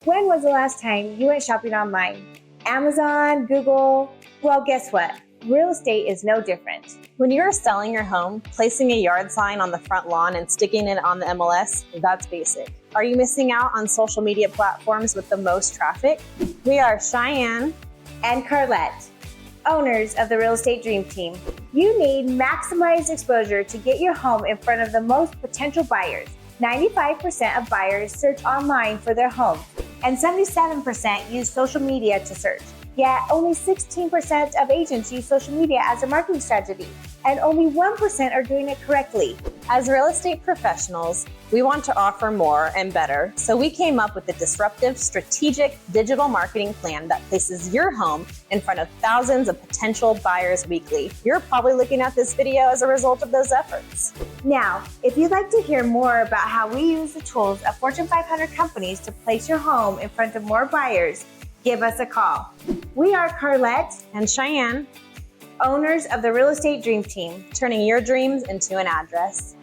When was the last time you went shopping online? Amazon, Google? Well, guess what? Real estate is no different. When you're selling your home, placing a yard sign on the front lawn and sticking it on the MLS, that's basic. Are you missing out on social media platforms with the most traffic? We are Cheyenne and Carlette, owners of the Real Estate Dream Team. You need maximized exposure to get your home in front of the most potential buyers. 95% of buyers search online for their home, and 77% use social media to search. Yet only 16% of agents use social media as a marketing strategy, and only 1% are doing it correctly. As real estate professionals, we want to offer more and better, so we came up with the Disruptive strategic digital marketing plan that places your home in front of thousands of potential buyers weekly. You're probably looking at this video as a result of those efforts. Now, if you'd like to hear more about how we use the tools of Fortune 500 companies to place your home in front of more buyers, give us a call. We are Carlette and Cheyenne, owners of the Real Estate Dream Team, turning your dreams into an address.